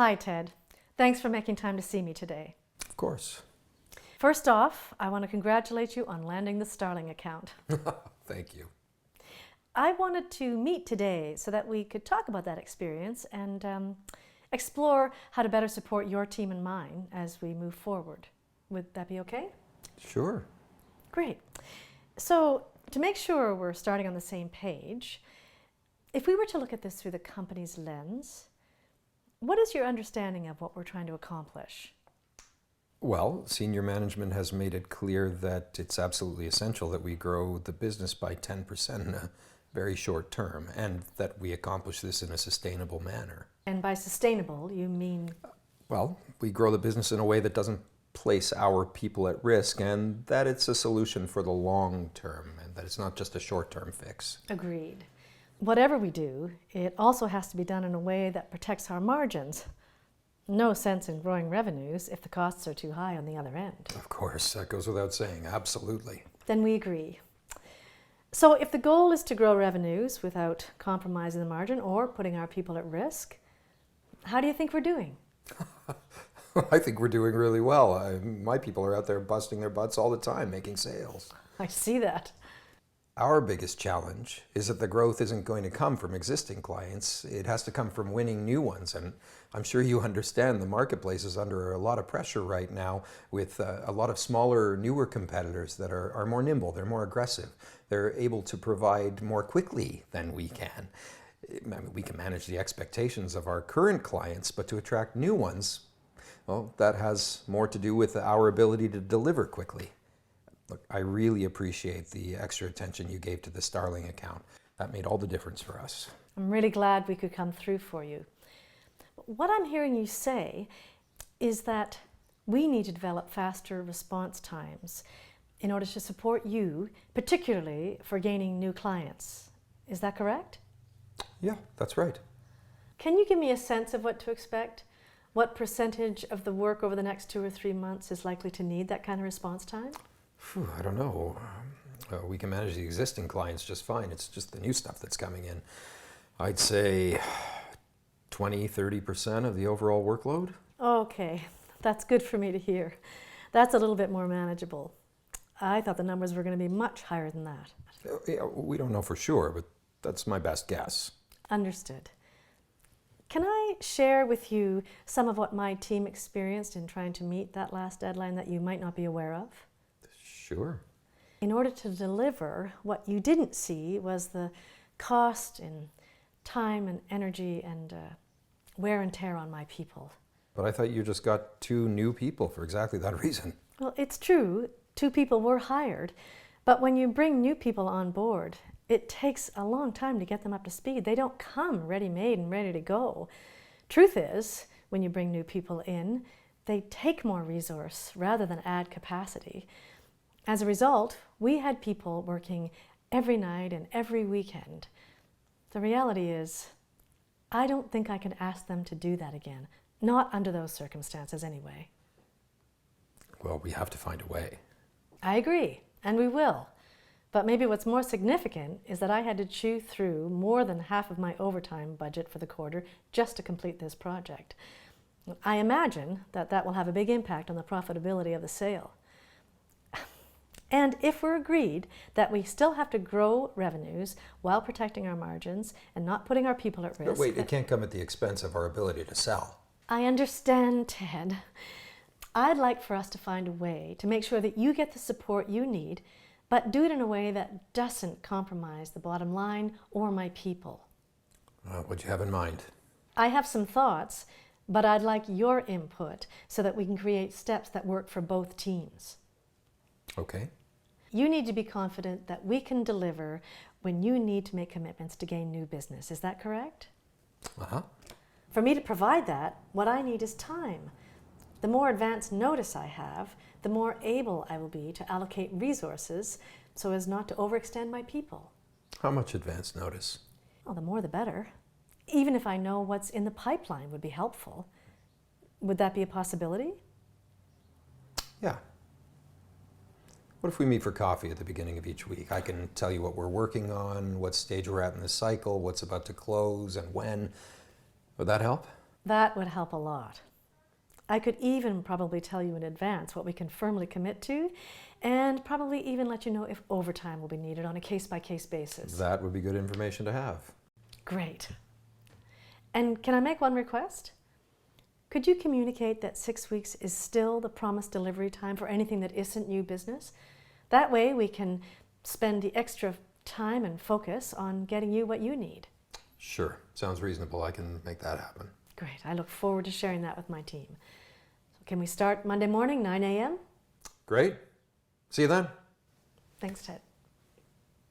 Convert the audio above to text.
Hi, Ted. Thanks for making time to see me today. Of course. First off, I want to congratulate you on landing the Starling account. Thank you. I wanted to meet today so that we could talk about that experience and explore how to better support your team and mine as we move forward. Would that be okay? Sure. Great. So, to make sure we're starting on the same page, if we were to look at this through the company's lens, what is your understanding of what we're trying to accomplish? Well, senior management has made it clear that it's absolutely essential that we grow the business by 10% in a very short term, and that we accomplish this in a sustainable manner. And by sustainable, you mean? Well, we grow the business in a way that doesn't place our people at risk, and that it's a solution for the long term, and that it's not just a short-term fix. Agreed. Whatever we do, it also has to be done in a way that protects our margins. No sense in growing revenues if the costs are too high on the other end. Of course, that goes without saying, absolutely. Then we agree. So if the goal is to grow revenues without compromising the margin or putting our people at risk, how do you think we're doing? I think we're doing really well. My people are out there busting their butts all the time, making sales. I see that. Our biggest challenge is that the growth isn't going to come from existing clients. It has to come from winning new ones. And I'm sure you understand the marketplace is under a lot of pressure right now with a lot of smaller, newer competitors that are more nimble, they're more aggressive. They're able to provide more quickly than we can. I mean, we can manage the expectations of our current clients, but to attract new ones, well, that has more to do with our ability to deliver quickly. Look, I really appreciate the extra attention you gave to the Starling account. That made all the difference for us. I'm really glad we could come through for you. What I'm hearing you say is that we need to develop faster response times in order to support you, particularly for gaining new clients. Is that correct? Yeah, that's right. Can you give me a sense of what to expect? What percentage of the work over the next 2 or 3 months is likely to need that kind of response time? I don't know. We can manage the existing clients just fine. It's just the new stuff that's coming in. I'd say 20-30% of the overall workload. Okay, that's good for me to hear. That's a little bit more manageable. I thought the numbers were going to be much higher than that. Yeah, we don't know for sure, but that's my best guess. Understood. Can I share with you some of what my team experienced in trying to meet that last deadline that you might not be aware of? Sure. In order to deliver, what you didn't see was the cost in time and energy and wear and tear on my people. But I thought you just got 2 new people for exactly that reason. Well, it's true, 2 people were hired, but when you bring new people on board, it takes a long time to get them up to speed. They don't come ready-made and ready to go. Truth is, when you bring new people in, they take more resource rather than add capacity. As a result, we had people working every night and every weekend. The reality is, I don't think I can ask them to do that again. Not under those circumstances anyway. Well, we have to find a way. I agree, and we will. But maybe what's more significant is that I had to chew through more than half of my overtime budget for the quarter just to complete this project. I imagine that will have a big impact on the profitability of the sale. And if we're agreed that we still have to grow revenues while protecting our margins and not putting our people at risk... But wait, it can't come at the expense of our ability to sell. I understand, Ted. I'd like for us to find a way to make sure that you get the support you need, but do it in a way that doesn't compromise the bottom line or my people. What do you have in mind? I have some thoughts, but I'd like your input so that we can create steps that work for both teams. Okay. You need to be confident that we can deliver when you need to make commitments to gain new business. Is that correct? Uh-huh. For me to provide that, what I need is time. The more advance notice I have, the more able I will be to allocate resources so as not to overextend my people. How much advance notice? Well, the more the better. Even if I know what's in the pipeline would be helpful. Would that be a possibility? Yeah. What if we meet for coffee at the beginning of each week? I can tell you what we're working on, what stage we're at in the cycle, what's about to close, and when. Would that help? That would help a lot. I could even probably tell you in advance what we can firmly commit to, and probably even let you know if overtime will be needed on a case-by-case basis. That would be good information to have. Great. And can I make one request? Could you communicate that 6 weeks is still the promised delivery time for anything that isn't new business? That way we can spend the extra time and focus on getting you what you need. Sure, sounds reasonable. I can make that happen. Great, I look forward to sharing that with my team. So can we start Monday morning, 9 a.m.? Great. See you then. Thanks, Ted.